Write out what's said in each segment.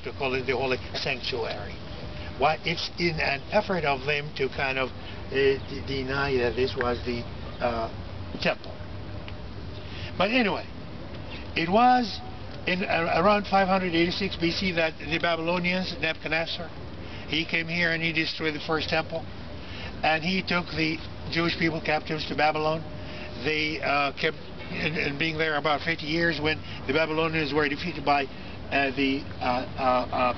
to call it the Holy Sanctuary. Why? It's in an effort of them to kind of deny that this was the temple. But anyway, it was in around 586 BC that the Babylonians, Nebuchadnezzar, he came here and he destroyed the first temple, and he took the Jewish people captives to Babylon. They kept being there about 50 years when the Babylonians were defeated by the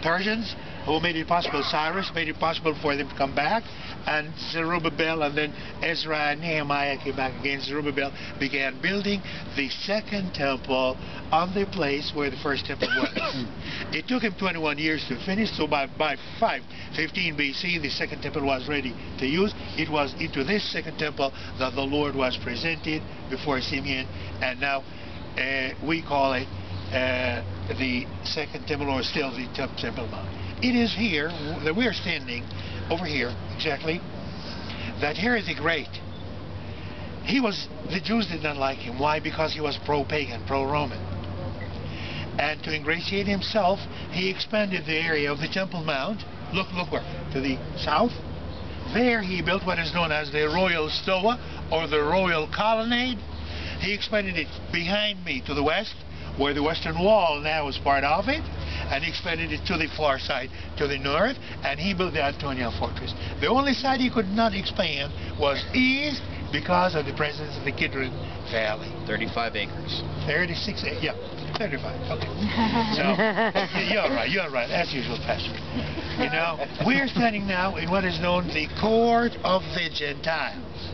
Persians, who made it possible. Cyrus made it possible for them to come back, and Zerubbabel and then Ezra and Nehemiah came back again. Zerubbabel began building the second temple on the place where the first temple was. It took him 21 years to finish, so by 515 BC the second temple was ready to use. It was into this second temple that the Lord was presented before Simeon, and now we call it the second temple, or still the Temple Mount. It is here that we are standing, over here exactly, that Herod the Great, the Jews did not like him. Why? Because he was pro-pagan, pro-Roman. And to ingratiate himself, he expanded the area of the Temple Mount. Look where? To the south. There he built what is known as the Royal Stoa, or the Royal Colonnade. He expanded it behind me to the west, where the Western Wall now is part of it, and he expanded it to the far side, to the north, and he built the Antonia Fortress. The only side he could not expand was east, because of the presence of the Kidron Valley. 35 acres. 36, yeah, 35, okay. So, you're right, as usual, Pastor. You know, we're standing now in what is known the court of the Gentiles.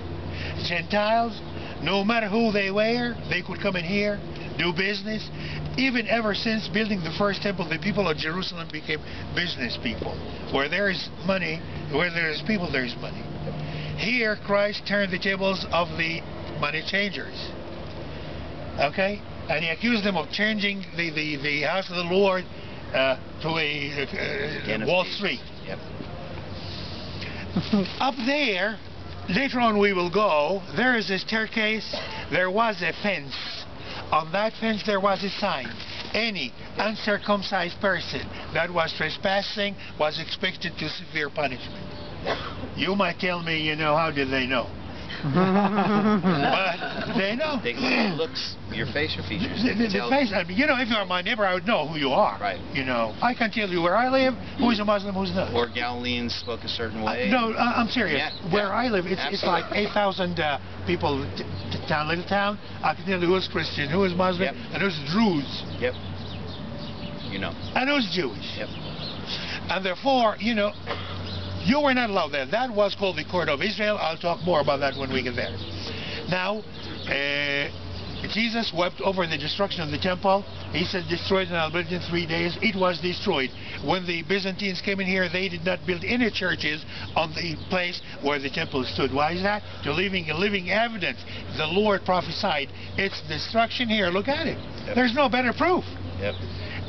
Gentiles, no matter who they were, they could come in here, do business. Even ever since building the first temple, the people of Jerusalem became business people. Where there is money, where there is people, there is money. Here, Christ turned the tables of the money changers. Okay? And he accused them of changing the house of the Lord to a Wall Street. Yep. Up there, later on we will go, there is a staircase, there was a fence. On that fence there was a sign. Any uncircumcised person that was trespassing was expected to severe punishment. You might tell me, you know, how did they know? But they know. They look at looks, your face, your features. The face, I mean, you know, if you are my neighbor, I would know who you are. Right. You know, I can tell you where I live, who's a Muslim, who's not. Or Galileans spoke a certain way. No, I'm serious. Yeah, where I live, it's like 8,000 people, little town. I can tell you who's Christian, who is Muslim, yep, and who's Druze. Yep. You know. And who's Jewish. Yep. And therefore, you know, you were not allowed there. That was called the Court of Israel. I'll talk more about that when we get there. Now, Jesus wept over the destruction of the temple. He said, destroyed and I'll build it in 3 days. It was destroyed. When the Byzantines came in here, they did not build any churches on the place where the temple stood. Why is that? To living evidence. The Lord prophesied its destruction here. Look at it. Yep. There's no better proof. Yep.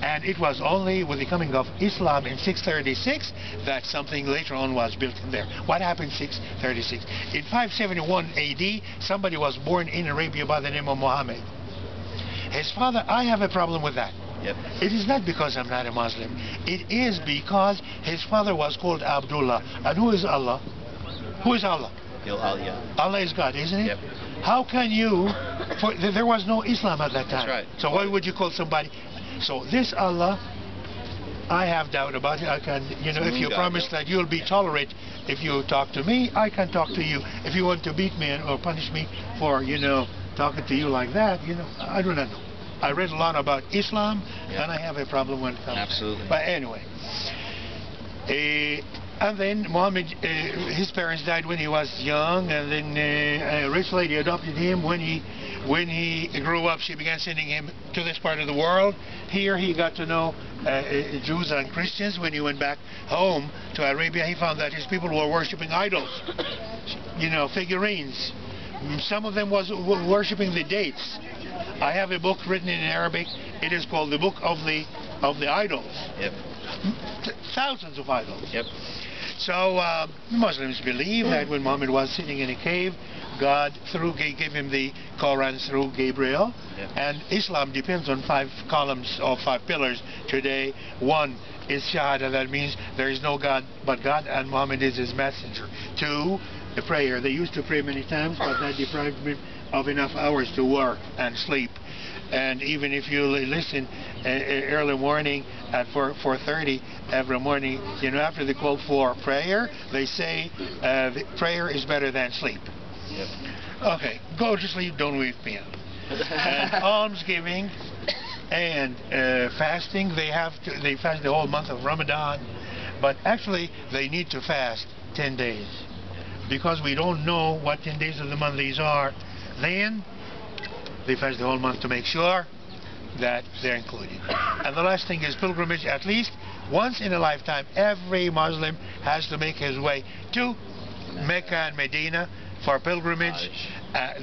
And it was only with the coming of Islam in 636 that something later on was built in there. What happened in 636? In 571 AD, somebody was born in Arabia by the name of Muhammad. His father, I have a problem with that. Yep. It is not because I'm not a Muslim. It is because his father was called Abdullah. And who is Allah? Who is Allah? Allah is God, isn't it? Yep. How can you... there was no Islam at that time. That's right. So why would you call somebody... So this Allah, I have doubt about it. I can, you know, if you promise that you'll be tolerant if you talk to me, I can talk to you. If you want to beat me or punish me for, you know, talking to you like that, you know, I do not know. I read a lot about Islam, and I have a problem when it comes Absolutely. to it. But anyway. And then Muhammad, his parents died when he was young, and then a rich lady adopted him. When he grew up, she began sending him to this part of the world. Here he got to know Jews and Christians. When he went back home to Arabia, he found that his people were worshipping idols, you know, figurines. Some of them was worshipping the dates. I have a book written in Arabic. It is called the Book of the Idols. Yep. Thousands of idols. Yep. So Muslims believe that when Muhammad was sitting in a cave, God gave him the Quran through Gabriel. Yep. And Islam depends on 5 columns or 5 pillars today. One is Shahada, that means there is no God but God, and Muhammad is his messenger. 2, the prayer. They used to pray many times, but that deprived them of enough hours to work and sleep. And even if you listen early morning at 4:30 every morning, you know, after they call for prayer, they say prayer is better than sleep. Yep. Okay, go to sleep, don't wake me up. And almsgiving and fasting, they fast the whole month of Ramadan, but actually they need to fast 10 days because we don't know what 10 days of the month these are. Then they fast the whole month to make sure that they're included. And the last thing is pilgrimage. At least once in a lifetime, every Muslim has to make his way to Mecca and Medina for pilgrimage.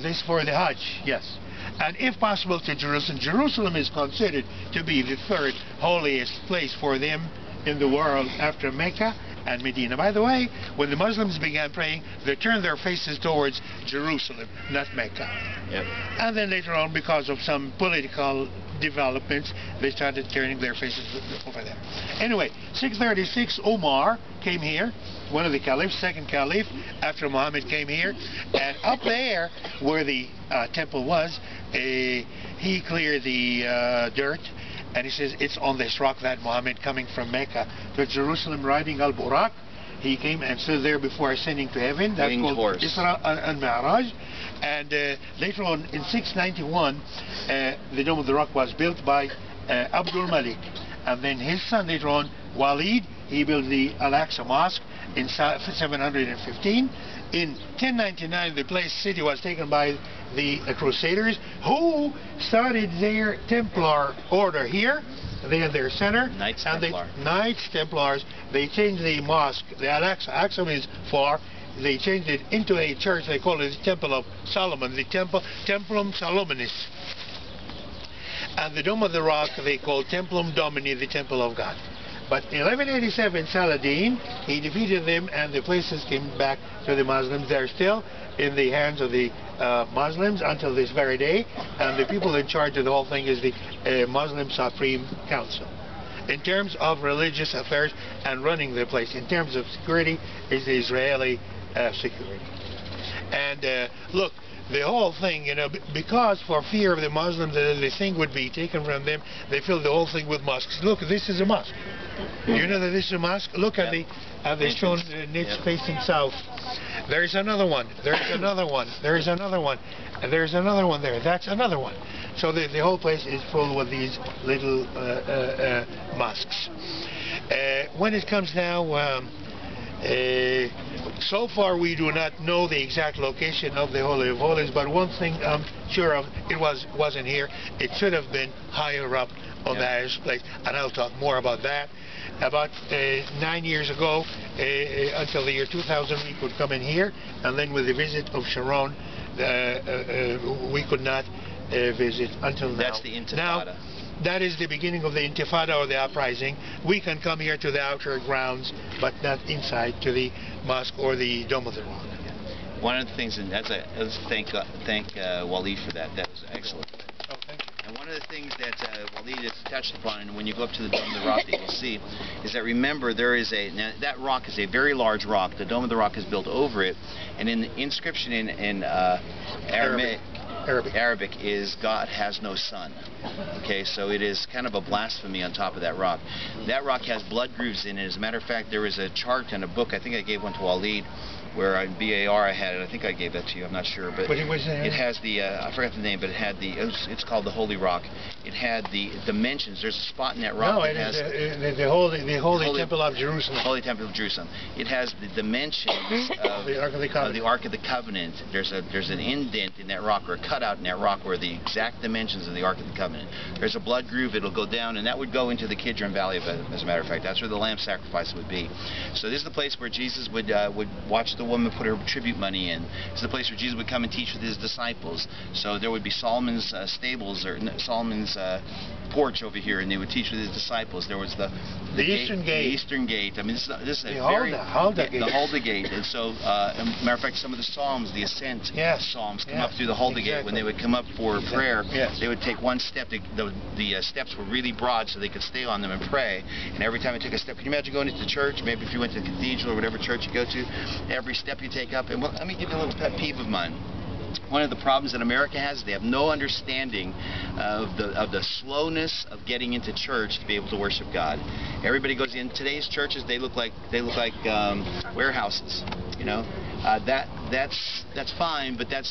This for the Hajj, yes. And if possible to Jerusalem. Jerusalem is considered to be the 3rd holiest place for them in the world after Mecca and Medina. By the way, when the Muslims began praying, they turned their faces towards Jerusalem, not Mecca. Yep. And then later on, because of some political developments, they started turning their faces over there. Anyway, 636, Omar came here, one of the caliphs, 2nd caliph, after Muhammad came here, and up there where the temple was, he cleared the dirt, and he says it's on this rock that Muhammad, coming from Mecca to Jerusalem riding Al-Buraq, he came and stood there before ascending to heaven. That's Winged called horse. Isra and Mi'raj. And later on, in 691, the Dome of the Rock was built by Abdul Malik. And then his son later on, Walid, he built the Al-Aqsa Mosque in 715. In 1099, the city was taken by the Crusaders, who started their Templar order here. They had their center. Knights and Templar. Knights Templars. They changed the mosque. The Al-Aqsa means 4. They changed it into a church. They call it the Temple of Solomon, the Templum Salomonis. And the Dome of the Rock they call Templum Domini, the Temple of God. But in 1187, Saladin, he defeated them, and the places came back to the Muslims. They're still in the hands of the Muslims until this very day, and the people in charge of the whole thing is the Muslim Supreme Council. In terms of religious affairs and running the place, in terms of security, is the Israeli security. And look, the whole thing, you know, because for fear of the Muslims that the thing would be taken from them, they filled the whole thing with mosques. Look, this is a mosque. You know that this is a mosque? Look at the stone niche facing south. There's another one. There's another one. There's another one. And there's another one there. That's another one. So the whole place is full with these little mosques. When it comes now, so far we do not know the exact location of the Holy of Holies, but one thing I'm sure of, it wasn't here. It should have been higher up on the highest place, and I'll talk more about that. About 9 years ago, until the year 2000, we could come in here, and then with the visit of Sharon, we could not visit until now. That's the Intifada. Now, that is the beginning of the Intifada, or the uprising. We can come here to the outer grounds, but not inside to the mosque or the Dome of the Rock. One of the things, and let's thank Walid for that. That was excellent. Oh, thank you. And one of the things that Walid has touched upon, and when you go up to the Dome of the Rock that you'll see, is that, remember, there is now, that rock is a very large rock. The Dome of the Rock is built over it, and in the inscription in Arabic is God has no son. Okay, so it is kind of a blasphemy on top of that rock. That rock has blood grooves in it. As a matter of fact, there is a chart and a book, I think I gave one to Walid, where in BAR I had it. I think I gave that to you. I'm not sure, but it has the I forgot the name, but it had it's called the Holy Rock. It had the dimensions. There's a spot in that rock. No, it is the Holy Temple of Jerusalem. Holy Temple of Jerusalem. It has the dimensions of the Ark of the Covenant. The Ark of the Covenant. There's an indent in that rock, or a cutout in that rock, where the exact dimensions of the Ark of the Covenant. There's a blood groove. It'll go down, and that would go into the Kidron Valley. As a matter of fact, that's where the lamb sacrifice would be. So this is the place where Jesus would watch the woman put her tribute money in. It's the place where Jesus would come and teach with his disciples. So there would be Solomon's stables, or Solomon's porch over here, and they would teach with his disciples. There was the Eastern Gate. The Eastern Gate. I mean, this is a the very... Hulda Gate. The Hulda Gate. And so, matter of fact, some of the Psalms, the Ascent Psalms, come up through the Hulda Gate. When they would come up for prayer, they would take one step. The steps were really broad, so they could stay on them and pray. And every time they took a step, can you imagine going into church? Maybe if you went to the cathedral or whatever church you go to, every step you take up. And well, let me give you a little pet peeve of mine. One of the problems that America has is they have no understanding of the slowness of getting into church to be able to worship God. Everybody goes in today's churches. They look like warehouses. You know, that's fine, but that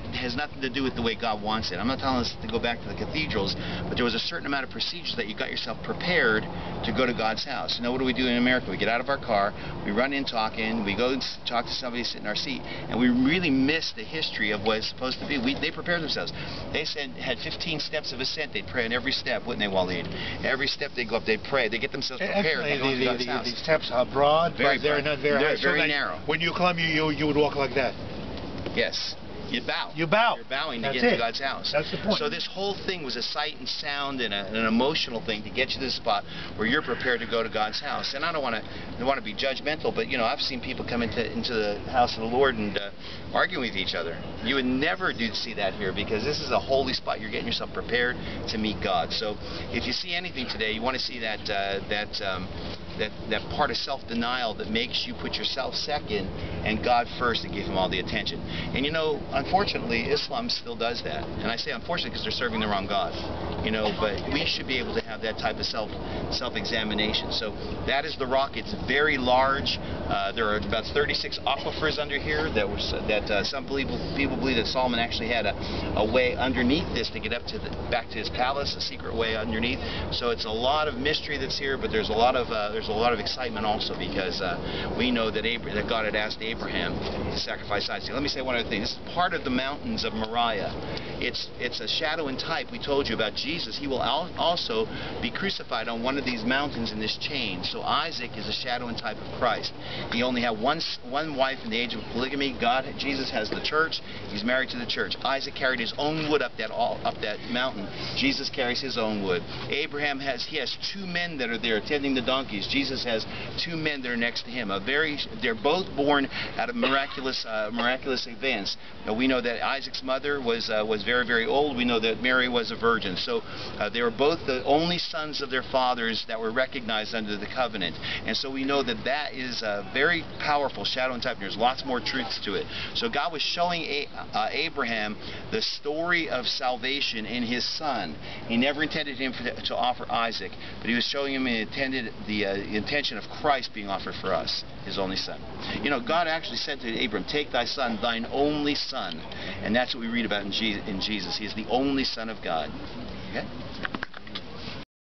has nothing to do with the way God wants it. I'm not telling us to go back to the cathedrals, but there was a certain amount of procedures that you got yourself prepared to go to God's house. You know, what do we do in America? We get out of our car, we run in talking, we go and talk to somebody sitting in our seat, and we really miss the history of what it's supposed to be. They prepared themselves. They had 15 steps of ascent. They'd pray on every step, wouldn't they, Waleed? Every step they'd go up, they'd pray. They get themselves prepared. The steps are broad, but they're not very high. Very narrow. When you climb, you would walk like that. Yes. You bow. You bow. You're bowing to That's get to it. God's house. That's the point. So this whole thing was a sight and sound and an emotional thing to get you to the spot where you're prepared to go to God's house. And I don't want to be judgmental, but you know, I've seen people come into the house of the Lord and argue with each other. You would never see that here, because this is a holy spot. You're getting yourself prepared to meet God. So if you see anything today, you want to see that part of self-denial that makes you put yourself second and God first and give him all the attention. And you know, unfortunately, Islam still does that. And I say unfortunately because they're serving the wrong God. You know, but we should be able to have that type of self-examination. So that is the rock. It's very large. There are about 36 aquifers under here that some people believe that Solomon actually had a way underneath this to get up to back to his palace, a secret way underneath. So it's a lot of mystery that's here, but there's a lot of excitement also, because we know that God had asked Abraham to sacrifice Isaac. Let me say one other thing. This is part of the mountains of Moriah. It's a shadow and type. We told you about Jesus. He will also be crucified on one of these mountains in this chain. So Isaac is a shadow and type of Christ. He only had one wife in the age of polygamy. Jesus has the church. He's married to the church. Isaac carried his own wood up that mountain. Jesus carries his own wood. Abraham has two men that are there tending the donkeys. Jesus has two men that are next to him. They're both born out of miraculous events. Now, we know that Isaac's mother was very, very old. We know that Mary was a virgin. So they were both the only sons of their fathers that were recognized under the covenant. And so we know that is a very powerful shadow and type. And there's lots more truths to it. So God was showing Abraham the story of salvation in his son. He never intended him to offer Isaac, but he was showing him the intention of Christ being offered for us, his only son. You know, God actually said to Abram, "Take thy son, thine only son." And that's what we read about in Jesus. He is the only Son of God. Okay?